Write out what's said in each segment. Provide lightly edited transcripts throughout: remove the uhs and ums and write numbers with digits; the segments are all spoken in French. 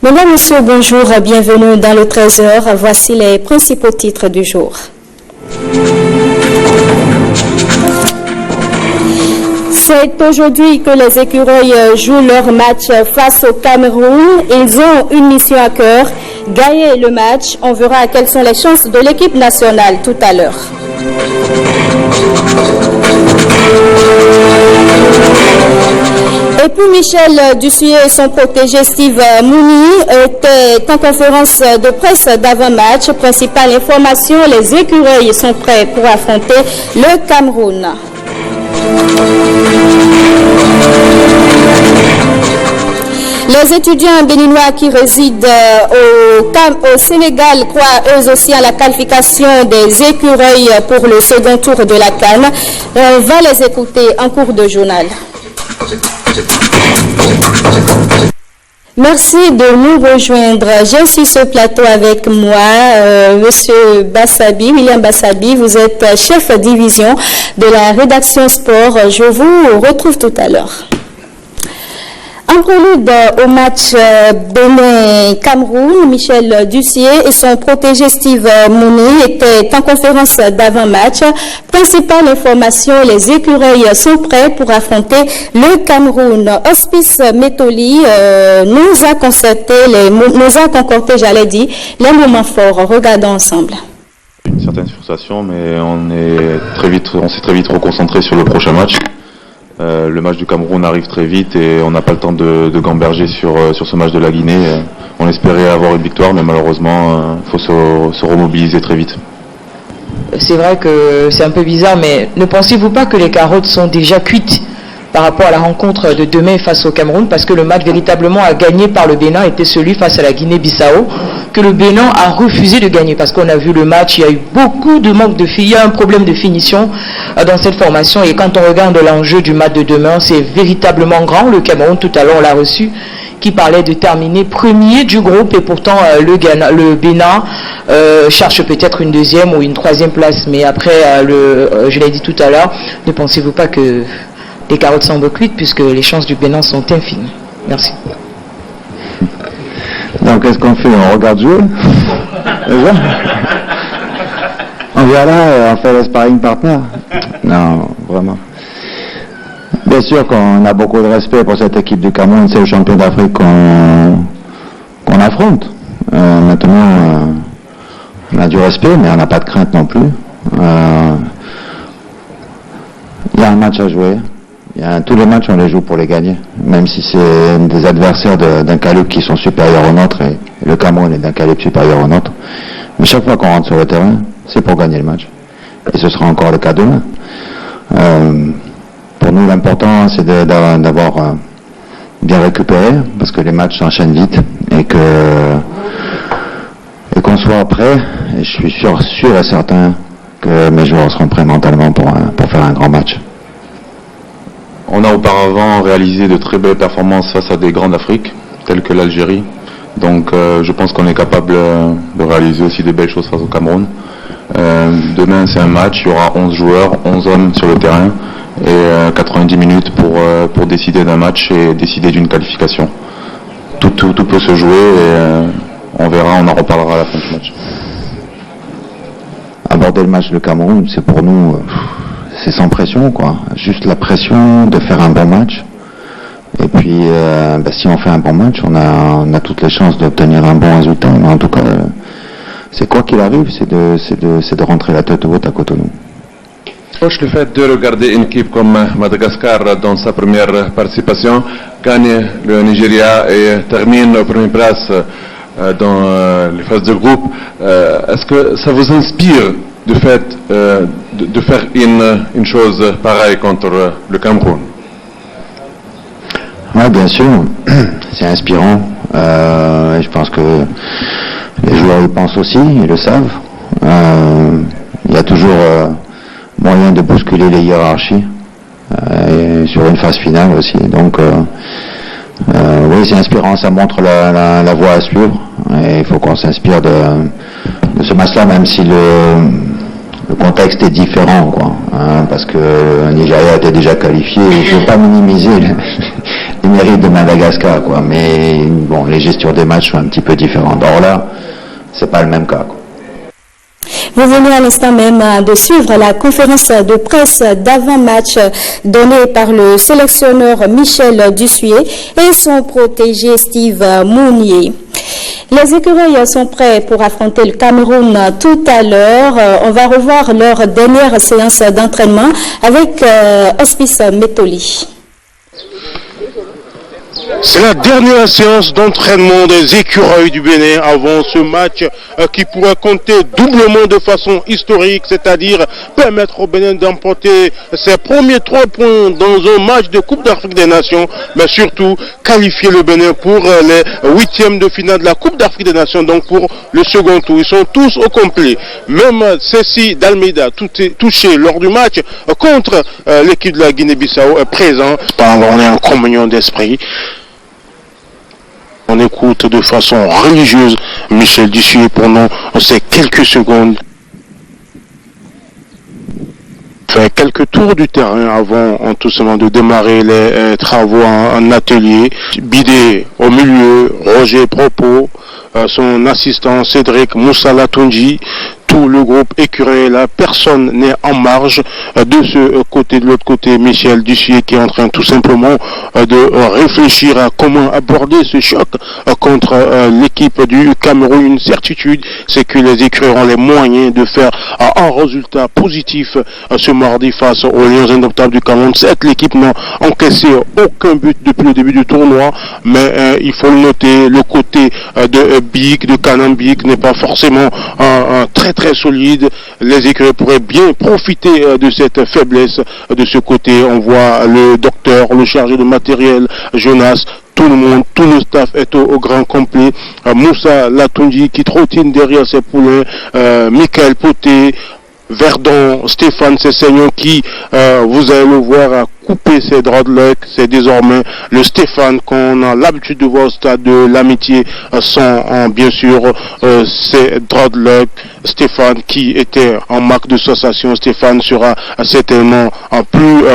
Mesdames, Messieurs, bonjour, bienvenue dans le 13h. Voici les principaux titres du jour. C'est aujourd'hui que les écureuils jouent leur match face au Cameroun. Ils ont une mission à cœur, gagner le match. On verra quelles sont les chances de l'équipe nationale tout à l'heure. Et puis Michel Dussuyer et son protégé Steve Mouni étaient en conférence de presse d'avant-match. Principale information, les écureuils sont prêts pour affronter le Cameroun. Les étudiants béninois qui résident au Sénégal croient eux aussi à la qualification des écureuils pour le second tour de la CAN. On va les écouter en cours de journal. Merci de nous rejoindre. J'ai sur ce plateau avec moi Monsieur Bassabi, William Bassabi. Vous êtes chef division de la rédaction sport. Je vous retrouve tout à l'heure. En prélude au match Bénin-Cameroun, Michel Dussuyer et son protégé Steve Mouni étaient en conférence d'avant-match. Principale information, les écureuils sont prêts pour affronter le Cameroun. Hospice Métoli nous a concocté, j'allais dire, les moments forts. Regardons ensemble. Une certaine frustration, mais on s'est très vite reconcentré sur le prochain match. Le match du Cameroun arrive très vite et on n'a pas le temps de gamberger sur ce match de la Guinée. On espérait avoir une victoire, mais malheureusement, il faut se remobiliser très vite. C'est vrai que c'est un peu bizarre, mais ne pensez-vous pas que les carottes sont déjà cuites par rapport à la rencontre de demain face au Cameroun, parce que le match véritablement à gagner par le Bénin était celui face à la Guinée-Bissau, que le Bénin a refusé de gagner, parce qu'on a vu le match, il y a eu beaucoup de manque de filles, il y a un problème de finition dans cette formation, et quand on regarde l'enjeu du match de demain, c'est véritablement grand. Le Cameroun, tout à l'heure, on l'a reçu, qui parlait de terminer premier du groupe, et pourtant le Bénin cherche peut-être une deuxième ou une troisième place, mais après, je l'ai dit tout à l'heure, ne pensez-vous pas que les carottes semblent cuites, puisque les chances du Bénin sont infimes? Merci. Donc, qu'est-ce qu'on fait? On regarde jouer? On vient là, on fait le sparring partner? Non, vraiment. Bien sûr qu'on a beaucoup de respect pour cette équipe du Cameroun, c'est le champion d'Afrique qu'on affronte. Maintenant, on a du respect, mais on n'a pas de crainte non plus. Il y a un match à jouer. Tous les matchs, on les joue pour les gagner, même si c'est des adversaires d'un calibre qui sont supérieurs au nôtre, et le Cameroun est d'un calibre supérieur au nôtre. Mais chaque fois qu'on rentre sur le terrain, c'est pour gagner le match. Et ce sera encore le cas demain. Pour nous, l'important, c'est d'avoir bien récupéré, parce que les matchs s'enchaînent vite, et qu'on soit prêt. Et je suis sûr et certain que mes joueurs seront prêts mentalement pour faire un grand match. On a auparavant réalisé de très belles performances face à des grands d'Afrique, tels que l'Algérie. Donc je pense qu'on est capable de réaliser aussi des belles choses face au Cameroun. Demain c'est un match, il y aura 11 joueurs, 11 hommes sur le terrain et 90 minutes pour décider d'un match et décider d'une qualification. Tout peut se jouer et on verra, on en reparlera à la fin du match. Aborder le match du Cameroun, c'est pour nous... c'est sans pression, quoi. Juste la pression de faire un bon match. Et puis, si on fait un bon match, on a toutes les chances d'obtenir un bon résultat. Mais en tout cas, c'est quoi qu'il arrive, c'est de rentrer la tête haute à Cotonou. Coach, le fait de regarder une équipe comme Madagascar dans sa première participation, gagne le Nigeria et termine en première place dans les phases de groupe, est-ce que ça vous inspire de fait de faire une chose pareille contre le Cameroun? Oui, bien sûr, c'est inspirant. Je pense que les joueurs y pensent aussi, ils le savent. Il y a toujours moyen de bousculer les hiérarchies et sur une phase finale aussi. Donc, oui, c'est inspirant, ça montre la voie à suivre. Et il faut qu'on s'inspire de ce match-là, même si le contexte est différent, quoi, parce que le Nigeria était déjà qualifié. Je ne veux pas minimiser mérite de Madagascar, quoi. Mais bon, les gestions des matchs sont un petit peu différentes. Or là, c'est pas le même cas, quoi. Vous venez à l'instant même de suivre la conférence de presse d'avant-match donnée par le sélectionneur Michel Dussuyer et son protégé Steve Mounier. Les écureuils sont prêts pour affronter le Cameroun tout à l'heure. On va revoir leur dernière séance d'entraînement avec Hospice Métoli. C'est la dernière séance d'entraînement des écureuils du Bénin avant ce match qui pourrait compter doublement de façon historique, c'est-à-dire permettre au Bénin d'emporter ses premiers 3 points dans un match de Coupe d'Afrique des Nations, mais surtout qualifier le Bénin pour les 8e de finale de la Coupe d'Afrique des Nations, donc pour le second tour. Ils sont tous au complet. Même Ceci d'Almeida, touché lors du match contre l'équipe de la Guinée-Bissau, est présent. On est en communion d'esprit. On écoute de façon religieuse Michel Dussuyer pendant ces quelques secondes. Fait quelques tours du terrain avant tout simplement de démarrer les travaux en atelier. Bidé au milieu, Roger Propos, son assistant Cédric Moussa Latunji. Tout le groupe écureuil là, personne n'est en marge de ce côté. De l'autre côté, Michel Dussuyer qui est en train tout simplement de réfléchir à comment aborder ce choc contre l'équipe du Cameroun. Une certitude, c'est que les écureuils ont les moyens de faire un résultat positif ce mardi face aux Lions Indomptables du Cameroun. Cette l'équipe n'a encaissé aucun but depuis le début du tournoi, mais il faut le noter, le côté de Big, de Kanambik n'est pas forcément très solide. Les écureuils pourraient bien profiter de cette faiblesse de ce côté. On voit le docteur, le chargé de matériel, Jonas, tout le monde, tout le staff est au grand complet. Moussa Latunji qui trottine derrière ses poulains, Michael Poté, Verdon, Stéphane Sessegnon qui, vous allez le voir, a coupé ses dreadlocks. C'est désormais le Stéphane qu'on a l'habitude de voir au stade de l'Amitié sans bien sûr ses dreadlocks. Stéphane qui était en marque de sensation. Stéphane sera certainement plus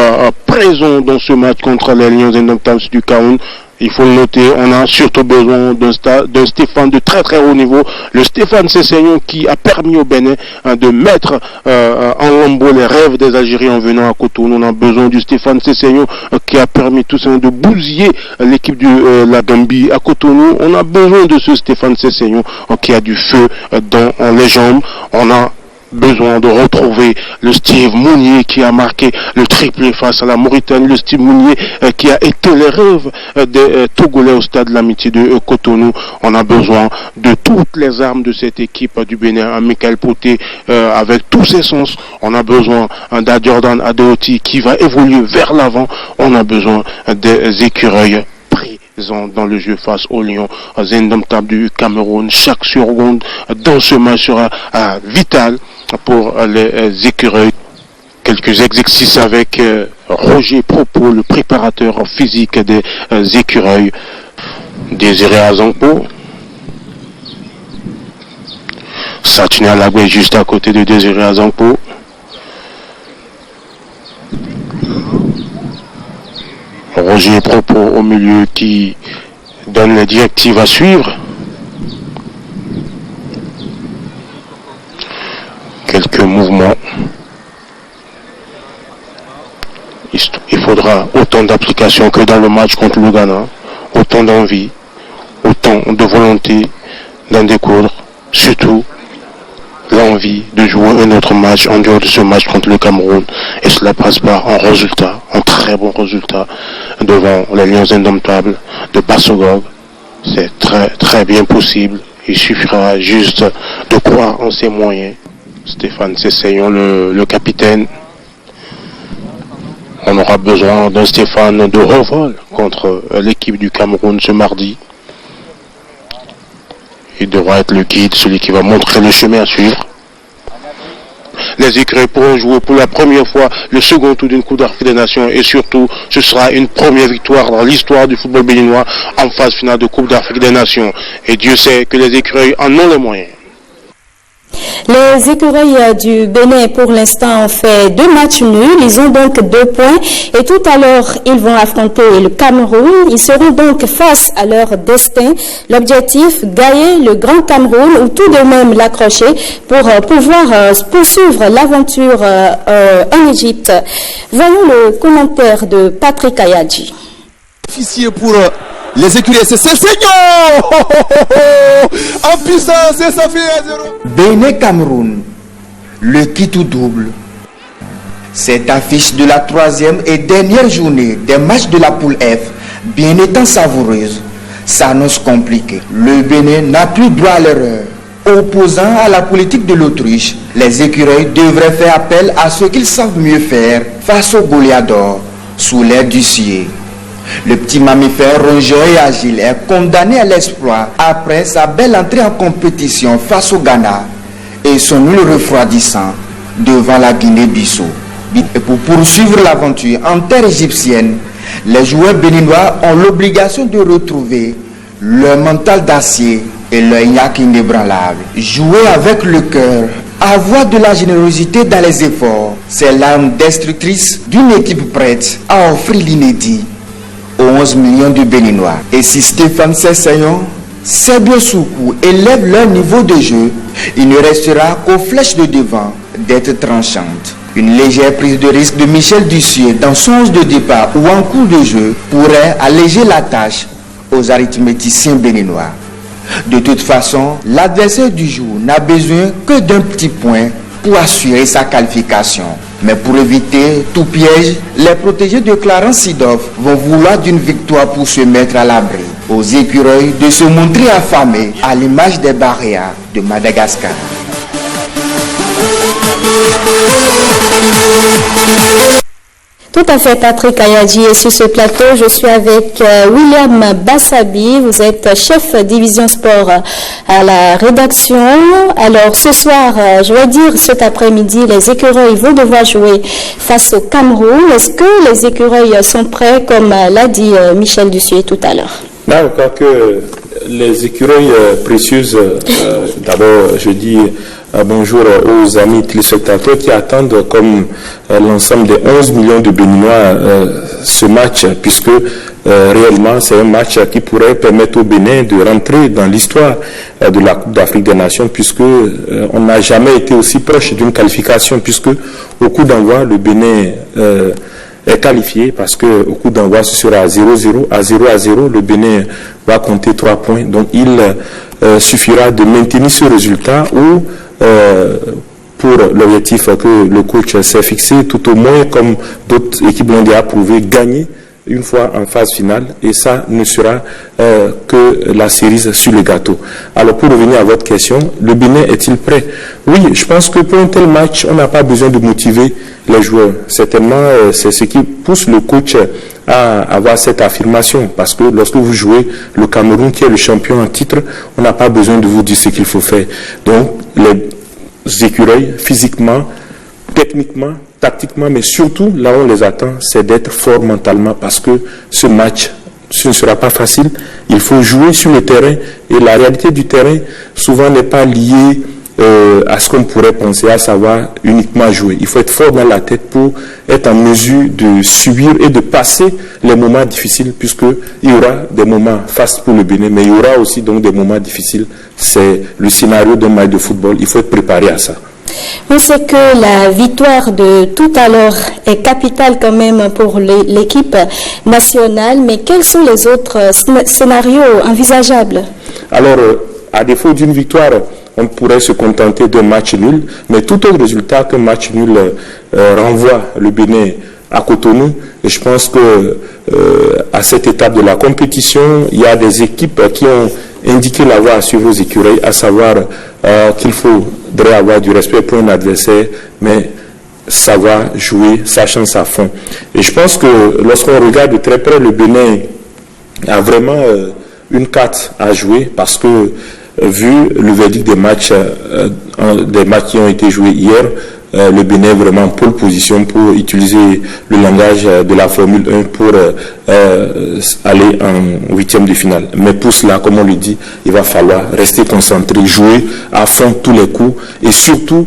présent dans ce match contre les Lions Indomptables du Cameroun. Il faut le noter, on a surtout besoin d'un Stéphane de très haut niveau. Le Stéphane Sessegnon qui a permis au Bénin de mettre en lambeau les rêves des Algériens en venant à Cotonou. On a besoin du Stéphane Sessegnon qui a permis tout simplement de bousiller l'équipe de la Gambie à Cotonou. On a besoin de ce Stéphane Sessegnon qui a du feu dans les jambes. On a besoin de retrouver le Steve Mounier qui a marqué le triplé face à la Mauritanie, le Steve Mounier qui a été les rêves des Togolais au stade de l'Amitié de Cotonou. On a besoin de toutes les armes de cette équipe du Bénin, Michael Poté avec tous ses sens. On a besoin d'Adjordan Adeoti qui va évoluer vers l'avant. On a besoin des écureuils dans le jeu face aux Lions Indomptables du Cameroun. Chaque seconde dans ce match sera vital pour les écureuils. Quelques exercices avec Roger Propos, le préparateur physique des écureuils. Désiré Azangpo. Satiné Alagwe juste à côté de Désiré Azangpo. Roger Propos au milieu qui donne les directives à suivre. Quelques mouvements. Il faudra autant d'application que dans le match contre le Ghana. Autant d'envie, autant de volonté d'en découdre. Surtout l'envie de jouer un autre match en dehors de ce match contre le Cameroun. Et cela passe par un résultat, un très bon résultat devant les Lions Indomptables de Bassogog. C'est très bien possible. Il suffira juste de croire en ses moyens. Stéphane Sessegnon, le capitaine. On aura besoin d'un Stéphane de revol contre l'équipe du Cameroun ce mardi. Il devra être le guide, celui qui va montrer le chemin à suivre. Les écureuils pourront jouer pour la première fois le second tour d'une Coupe d'Afrique des Nations et surtout, ce sera une première victoire dans l'histoire du football béninois en phase finale de Coupe d'Afrique des Nations. Et Dieu sait que les écureuils en ont les moyens. Les écureuils du Bénin, pour l'instant, ont fait 2 matchs nuls. Ils ont donc 2 points. Et tout à l'heure, ils vont affronter le Cameroun. Ils seront donc face à leur destin. L'objectif, gagner le Grand Cameroun ou tout de même l'accrocher pour pouvoir poursuivre l'aventure en Égypte. Voyons le commentaire de Patrick Ayadji. Officier pour les écureuils, c'est Seigneur en puissance et ça fait 1-0. Bénin-Cameroun, le kit ou double. Cette affiche de la 3e et dernière journée des matchs de la poule F, bien étant savoureuse, s'annonce compliquée. Le Bénin n'a plus droit à l'erreur. Opposant à la politique de l'Autriche, les écureuils devraient faire appel à ce qu'ils savent mieux faire face au Goliath d'or, sous l'aide du Cié. Le petit mammifère rongeur et agile est condamné à l'exploit après sa belle entrée en compétition face au Ghana et son nul refroidissant devant la Guinée-Bissau. Et pour poursuivre l'aventure en terre égyptienne, les joueurs béninois ont l'obligation de retrouver leur mental d'acier et leur ignac inébranlable. Jouer avec le cœur, avoir de la générosité dans les efforts, c'est l'arme destructrice d'une équipe prête à offrir l'inédit aux 11 millions de Béninois. Et si Stéphane Sessayon, Sebio Soukou élèvent leur niveau de jeu, il ne restera qu'aux flèches de devant d'être tranchantes. Une légère prise de risque de Michel Dussier dans son 11 de départ ou en cours de jeu pourrait alléger la tâche aux arithméticiens béninois. De toute façon, l'adversaire du jour n'a besoin que d'un petit point pour assurer sa qualification. Mais pour éviter tout piège, les protégés de Clarence Seedorf vont vouloir d'une victoire pour se mettre à l'abri. Aux écureuils de se montrer affamés à l'image des Barréas de Madagascar. Tout à fait, Patrick Ayadji. Et sur ce plateau, je suis avec William Bassabi. Vous êtes chef division sport à la rédaction. Alors, ce soir, je vais dire cet après-midi, les écureuils vont devoir jouer face au Cameroun. Est-ce que les écureuils sont prêts, comme l'a dit Michel Dussier tout à l'heure? Non, je crois que les écureuils précieuses, d'abord, je dis bonjour aux amis téléspectateurs qui attendent comme l'ensemble des 11 millions de Béninois ce match, puisque réellement c'est un match qui pourrait permettre au Bénin de rentrer dans l'histoire de la Coupe d'Afrique des Nations, puisque on n'a jamais été aussi proche d'une qualification, puisque au coup d'envoi, le Bénin est qualifié, parce que au coup d'envoi ce sera à 0-0, à 0-0, le Bénin va compter 3 points, donc il suffira de maintenir ce résultat ou pour l'objectif que le coach s'est fixé, tout au moins comme d'autres équipes l'ont déjà prouvé, gagner une fois en phase finale, et ça ne sera que la cerise sur le gâteau. Alors pour revenir à votre question, le Bénin est-il prêt? Oui, je pense que pour un tel match, on n'a pas besoin de motiver les joueurs. Certainement, c'est ce qui pousse le coach à avoir cette affirmation, parce que lorsque vous jouez le Cameroun qui est le champion en titre, on n'a pas besoin de vous dire ce qu'il faut faire. Donc les écureuils, physiquement, techniquement, tactiquement, mais surtout là où on les attend, c'est d'être fort mentalement, parce que ce match, ce ne sera pas facile. Il faut jouer sur le terrain, et la réalité du terrain souvent n'est pas liée à ce qu'on pourrait penser, à savoir uniquement jouer. Il faut être fort dans la tête pour être en mesure de subir et de passer les moments difficiles, puisqu'il y aura des moments faciles pour le Bénin, mais il y aura aussi donc des moments difficiles. C'est le scénario d'un match de football. Il faut être préparé à ça. On sait que la victoire de tout à l'heure est capitale quand même pour l'équipe nationale, mais quels sont les autres scénarios envisageables? Alors, à défaut d'une victoire, on pourrait se contenter d'un match nul, mais tout autre résultat qu'un match nul renvoie le Bénin à Cotonou. Et je pense que à cette étape de la compétition, il y a des équipes qui ont indiqué la voie à suivre aux écureuils, à savoir qu'il faudrait avoir du respect pour un adversaire, mais savoir jouer sa chance à fond. Et je pense que lorsqu'on regarde de très près, le Bénin a vraiment une carte à jouer, parce que vu le verdict des matchs qui ont été joués hier, le Bénin vraiment en pole position pour utiliser le langage de la Formule 1 pour aller en huitième de finale. Mais pour cela, comme on le dit, il va falloir rester concentré, jouer à fond tous les coups et surtout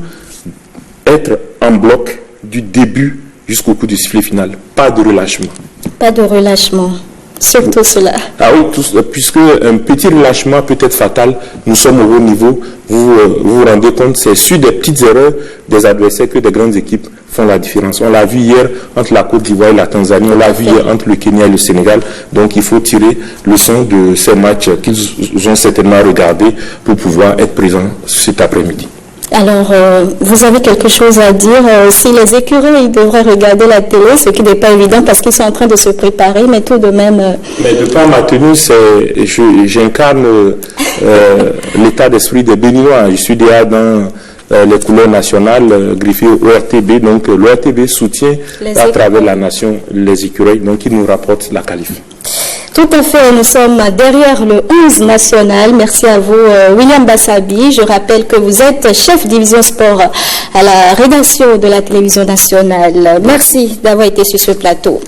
être en bloc du début jusqu'au coup du sifflet final. Pas de relâchement. Pas de relâchement. Surtout cela. Ah oui, puisque un petit relâchement peut être fatal, nous sommes au haut niveau, vous vous rendez compte, c'est sur des petites erreurs des adversaires que des grandes équipes font la différence. On l'a vu hier entre la Côte d'Ivoire et la Tanzanie, on l'a vu hier entre le Kenya et le Sénégal, donc il faut tirer leçon de ces matchs qu'ils ont certainement regardés pour pouvoir être présents cet après-midi. Alors, vous avez quelque chose à dire si les écuries devraient regarder la télé, ce qui n'est pas évident parce qu'ils sont en train de se préparer, mais tout de même... Mais de par ma tenue, j'incarne l'état d'esprit des Béninois. Je suis déjà dans les couleurs nationales griffées au RTB, donc l'ORTB soutient à travers la nation les écuries, donc ils nous rapportent la qualif. Tout à fait, nous sommes derrière le 11 national. Merci à vous, William Bassabi. Je rappelle que vous êtes chef division sport à la rédaction de la télévision nationale. Merci d'avoir été sur ce plateau.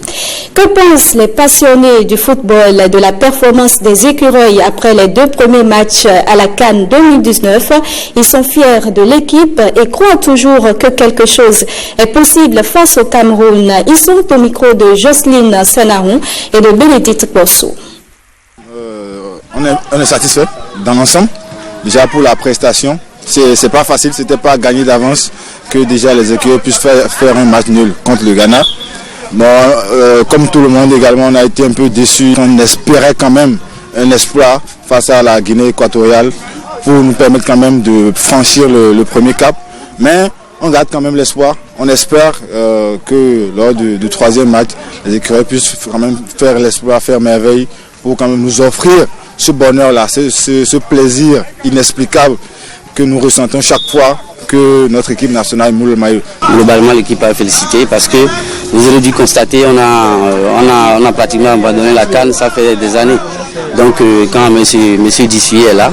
Que pensent les passionnés du football de la performance des écureuils après les 2 premiers matchs à la CAN 2019? Ils sont fiers de l'équipe et croient toujours que quelque chose est possible face au Cameroun. Ils sont au micro de Jocelyne Sanaron et de Bénédicte Bosso. On est satisfait dans l'ensemble, déjà pour la prestation. C'est pas facile, c'était pas gagné d'avance que déjà les équipes puissent faire un match nul contre le Ghana. Bon, comme tout le monde également, on a été un peu déçus. On espérait quand même un exploit face à la Guinée équatoriale pour nous permettre quand même de franchir le premier cap. Mais on garde quand même l'espoir. On espère que lors du 3e match, les écuries puissent quand même faire l'exploit, faire merveille pour quand même nous offrir ce bonheur-là, ce plaisir inexplicable que nous ressentons chaque fois que notre équipe nationale moule le maillot. Globalement, l'équipe a félicité parce que vous avez dû constater, on a pratiquement abandonné la CAN, ça fait des années. Donc quand M. Dissuy est là,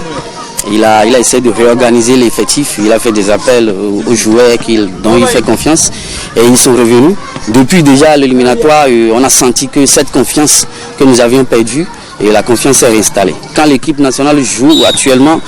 il a essayé de réorganiser l'effectif, il a fait des appels aux joueurs dont il fait confiance et ils sont revenus. Depuis déjà l'éliminatoire, on a senti que cette confiance que nous avions perdue, et la confiance est réinstallée. Quand l'équipe nationale joue actuellement,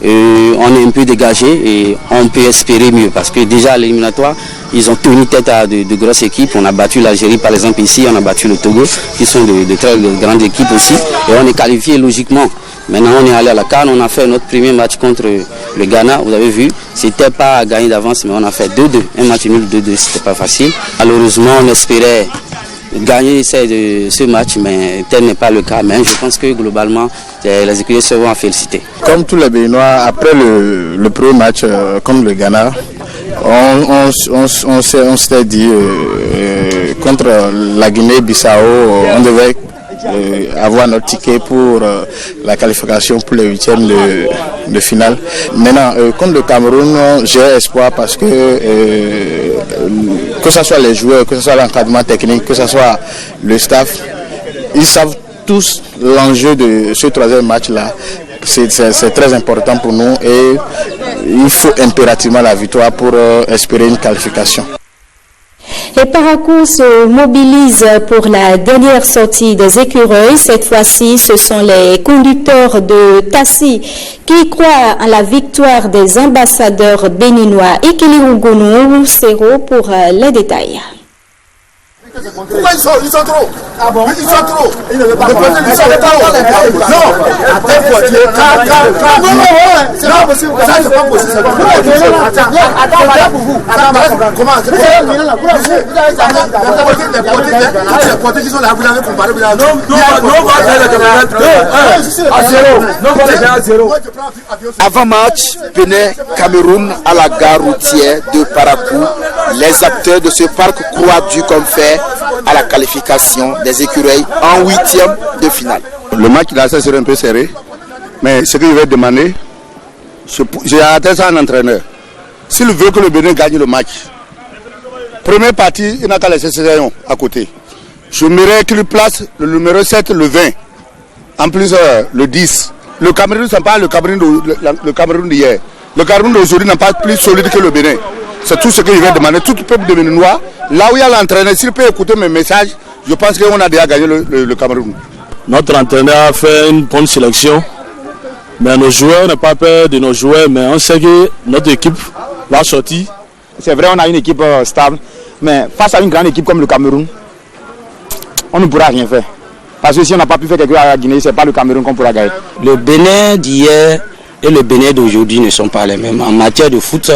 on est un peu dégagé et on peut espérer mieux parce que déjà à l'éliminatoire, ils ont tenu tête à de grosses équipes. On a battu l'Algérie par exemple ici, on a battu le Togo qui sont de très grandes équipes aussi et on est qualifié logiquement. Maintenant on est allé à la CAN, on a fait notre premier match contre le Ghana, vous avez vu, c'était pas à gagner d'avance mais on a fait 2-2, un match nul 2-2, c'était pas facile. Malheureusement on espérait gagner ce match, mais tel n'est pas le cas. Mais je pense que globalement, les écuries seront à féliciter. Comme tous les Béninois, après le premier match contre le Ghana, on s'est dit contre la Guinée-Bissau, on devait avoir notre ticket pour la qualification pour les 8e de finale. Maintenant, contre le Cameroun, j'ai espoir parce que ce soit les joueurs, que ce soit l'encadrement technique, que ce soit le staff, ils savent tous l'enjeu de ce 3e match-là. C'est très important pour nous et il faut impérativement la victoire pour espérer une qualification. Les Paracous se mobilisent pour la dernière sortie des écureuils. Cette fois-ci, ce sont les conducteurs de Tassi qui croient en la victoire des ambassadeurs béninois. Ikili Sero pour les détails. Pourquoi ils sont trop? Ah bon? Ils sont trop. Ils ne veulent pas. Ils sont trop. Non. C'est pas possible. Ça, c'est pas possible. Attends pour vous. Comment? Les portés qui sont là, vous avez comparé. Non. Avant match, Bénin, Cameroun à la gare routière de Paracou, les acteurs de ce parc croient dû comme fait à la qualification des écureuils en 8e de finale. Le match là, ça serait un peu serré, mais ce que je vais demander, j'ai adressé à un entraîneur. S'il veut que le Bénin gagne le match, première partie, il n'a qu'à laisser ses rayons à côté. Je m'irais qu'il place le numéro 7, le 20, en plus le 10. Le Cameroun, ce n'est pas le Cameroun d'hier. Le Cameroun d'aujourd'hui n'est pas plus solide que le Bénin. C'est tout ce que je vais demander, tout le peuple de Béninois. Là où il y a l'entraîneur, s'il peut écouter mes messages, je pense qu'on a déjà gagné le Cameroun. Notre entraîneur a fait une bonne sélection. Mais nos joueurs, on n'a pas peur de nos joueurs, mais on sait que notre équipe va sortir. C'est vrai, on a une équipe stable, mais face à une grande équipe comme le Cameroun, on ne pourra rien faire. Parce que si on n'a pas pu faire quelque chose à la Guinée, ce n'est pas le Cameroun qu'on pourra gagner. Le Bénin d'hier et le Bénin d'aujourd'hui ne sont pas les mêmes. En matière de foot,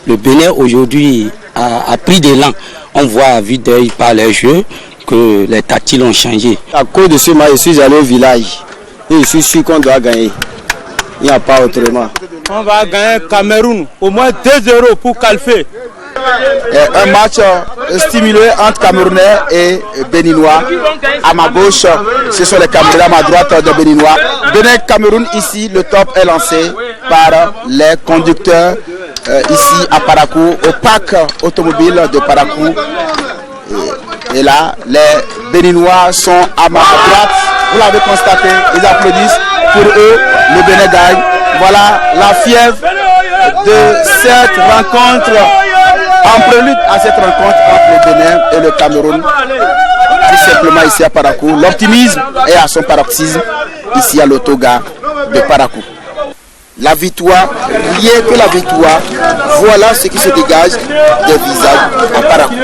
le Bénin aujourd'hui a pris de l'élan. On voit à vue d'œil par les jeux que les tactiles ont changé. À cause de ce match, je suis allé au village et je suis sûr qu'on doit gagner. Il n'y a pas autrement. On va gagner Cameroun, au moins 2-0 pour Calfé. Un match stimulé entre Camerounais et Béninois. À ma gauche, ce sont les Camerounais, à ma droite, des Béninois. Bénin-Cameroun, ici, le top est lancé par les conducteurs ici à Parakou, au parc automobile de Parakou. Et là, les Béninois sont à ma droite. Vous l'avez constaté, ils applaudissent. Pour eux, le Bénin gagne. Voilà la fièvre de cette rencontre, en prélude à cette rencontre entre le Bénin et le Cameroun. Tout simplement ici à Parakou. L'optimisme est à son paroxysme ici à l'autogar de Parakou. La victoire, rien que la victoire, voilà ce qui se dégage des visages à Parakou.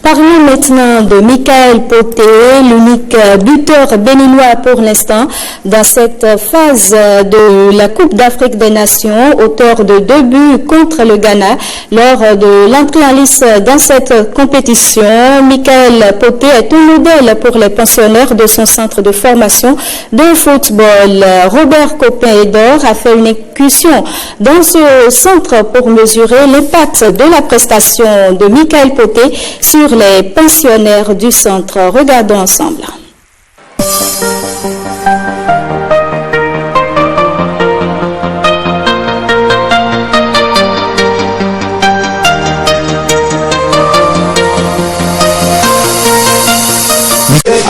Parlons maintenant de Michael Poté, l'unique buteur béninois pour l'instant dans cette phase de la Coupe d'Afrique des Nations, auteur de 2 buts contre le Ghana lors de l'entrée en lice dans cette compétition. Michael Poté est un modèle pour les pensionnaires de son centre de formation de football. Robert Copin-Edor a fait une incursion dans ce centre pour mesurer l'impact de la prestation de Michael Poté sur les pensionnaires du centre. Regardons ensemble.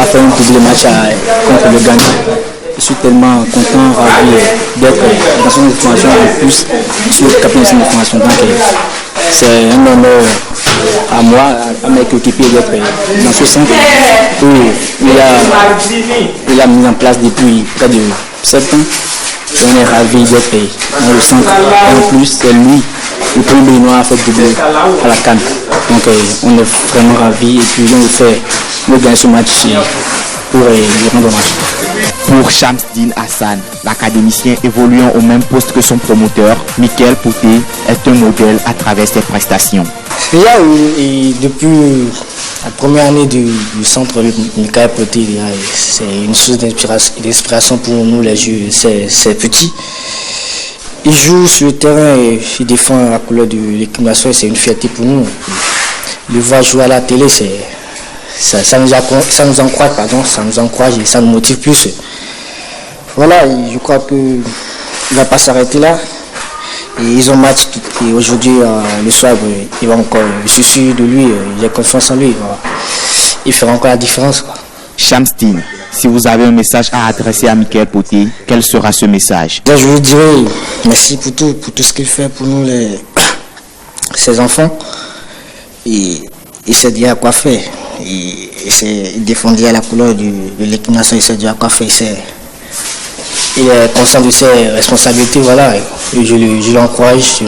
A fait un double match contre le Ghana. Je suis tellement content, ravi d'être dans une formation en plus. Je suis le capitaine de formation. Donc c'est un honneur à moi, à mes coéquipiers d'être dans ce centre où il a mis en place depuis près de 7 ans. Et on est ravis d'être dans le centre. Et en plus, c'est lui, le premier Béninois, a fait double à la CAN. Donc on est vraiment ravis et puis on fait gagner ce match pour lui rendre hommage. Pour Shamsdine Hassan, l'académicien évoluant au même poste que son promoteur, Michael Poté est un modèle à travers ses prestations. Depuis la première année du centre Michael Poté, c'est une source d'inspiration pour nous les jeux, c'est petit. Il joue sur le terrain et il défend la couleur de l'équipe nationale, c'est une fierté pour nous. Le voir jouer à la télé, ça nous encourage et ça nous motive plus. Voilà, je crois qu'il ne va pas s'arrêter là. Et ils ont match et aujourd'hui, le soir, il va encore, je suis sûr de lui, j'ai confiance en lui. Voilà. Il fera encore la différence. Shamsdine, si vous avez un message à adresser à Michael Poté, quel sera ce message? Je vous dirai merci pour tout ce qu'il fait pour nous, ses enfants. Et il sait dire à quoi faire. Il défendait la couleur de l'équipe nationale, il sait dire à quoi faire. Il est conscient de ses responsabilités, voilà. Et je l'encourage,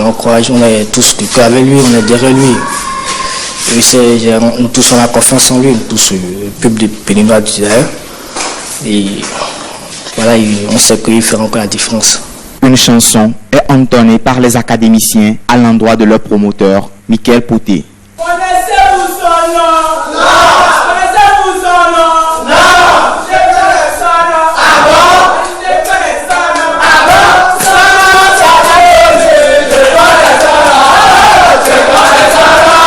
on est tous du cœur avec lui, on est derrière lui. Et nous tous on a confiance en lui, nous tous le peuple de Béninois d'ailleurs. Et voilà, on sait qu'il fera encore la différence. Une chanson est entonnée par les académiciens à l'endroit de leur promoteur, Michael Poté. Connaissez-vous son nom? Non. Connaissez-vous son nom? Non. Je connais son nom. Ah bon? Je connais son nom. Ah bon? Son nom, ça va poser. Je connais son nom. Je connais son nom.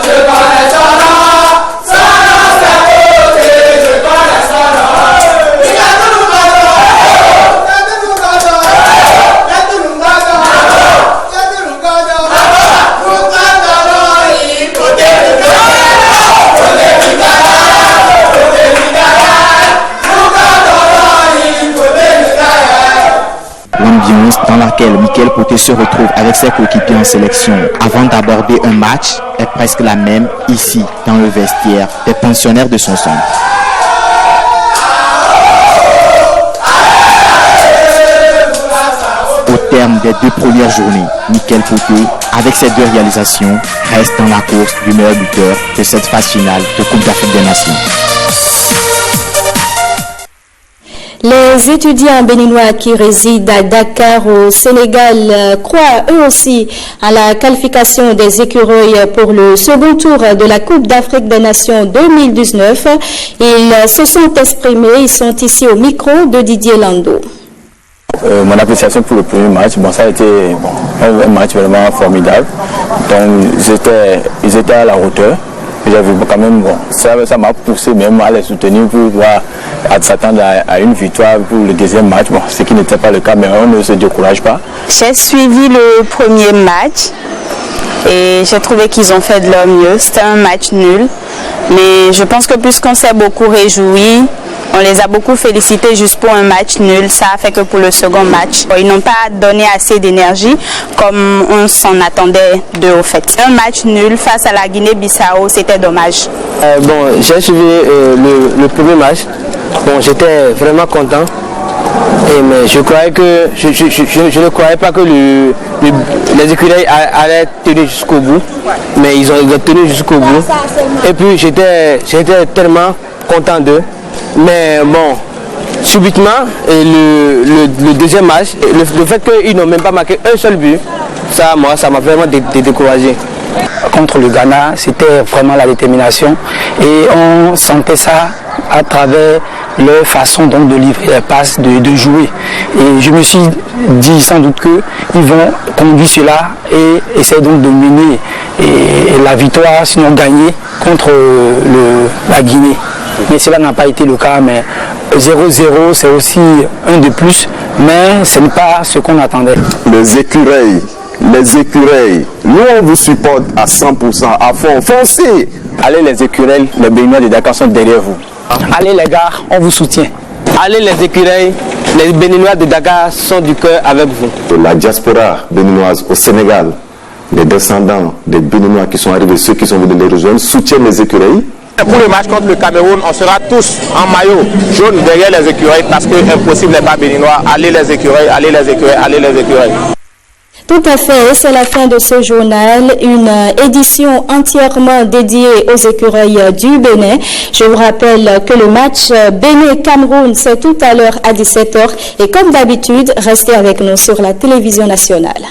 Je connais son nom. Son nom, ça va poser. Je connais son nom. Il a tout le monde. Il a tout le monde. Il a tout le monde. Il a tout le monde. Michael Pouté se retrouve avec ses coéquipiers en sélection avant d'aborder un match est presque la même ici, dans le vestiaire des pensionnaires de son centre. Au terme des 2 premières journées, Michael Pouté, avec ses 2 réalisations, reste dans la course du meilleur buteur de cette phase finale de Coupe d'Afrique des Nations. Les étudiants béninois qui résident à Dakar au Sénégal croient eux aussi à la qualification des écureuils pour le second tour de la Coupe d'Afrique des Nations 2019. Ils se sont exprimés, ils sont ici au micro de Didier Lando. Mon appréciation pour le premier match, ça a été un match vraiment formidable. Donc ils étaient à la hauteur. J'avais quand même, ça m'a poussé même à les soutenir pour pouvoir s'attendre à une victoire pour le deuxième match, ce qui n'était pas le cas, mais on ne se décourage pas. J'ai suivi le premier match et j'ai trouvé qu'ils ont fait de leur mieux. C'était un match nul, mais je pense que puisqu'on s'est beaucoup réjoui, on les a beaucoup félicités juste pour un match nul. Ça a fait que pour le second match, ils n'ont pas donné assez d'énergie comme on s'en attendait d'eux au fait. Un match nul face à la Guinée-Bissau, c'était dommage. J'ai suivi le premier match. J'étais vraiment content. Mais je croyais que je ne croyais pas que les écureuils allaient tenir jusqu'au bout. Mais ils ont tenu jusqu'au bout. Et puis j'étais tellement content d'eux. Mais subitement, le deuxième match, le fait qu'ils n'ont même pas marqué un seul but, ça m'a vraiment découragé. Contre le Ghana, c'était vraiment la détermination et on sentait ça à travers leur façon donc de livrer les passes, de jouer. Et je me suis dit sans doute qu'ils vont conduire cela et essayer donc de mener et la victoire, sinon gagner contre la Guinée. Mais cela n'a pas été le cas, mais 0-0 c'est aussi un de plus, mais ce n'est pas ce qu'on attendait. Les écureuils, nous on vous supporte à 100%, à fond, foncez. Allez les écureuils, les Béninois de Dakar sont derrière vous. Allez les gars, on vous soutient. Allez les écureuils, les Béninois de Dakar sont du cœur avec vous. La diaspora béninoise au Sénégal, les descendants des Béninois qui sont arrivés, ceux qui sont venus les rejoindre, soutiennent les écureuils. Pour le match contre le Cameroun, on sera tous en maillot jaune derrière les écureuils parce que impossible n'est pas béninois. Allez les écureuils, allez les écureuils, allez les écureuils. Tout à fait, c'est la fin de ce journal, une édition entièrement dédiée aux écureuils du Bénin. Je vous rappelle que le match Bénin-Cameroun, c'est tout à l'heure à 17h et comme d'habitude, restez avec nous sur la télévision nationale.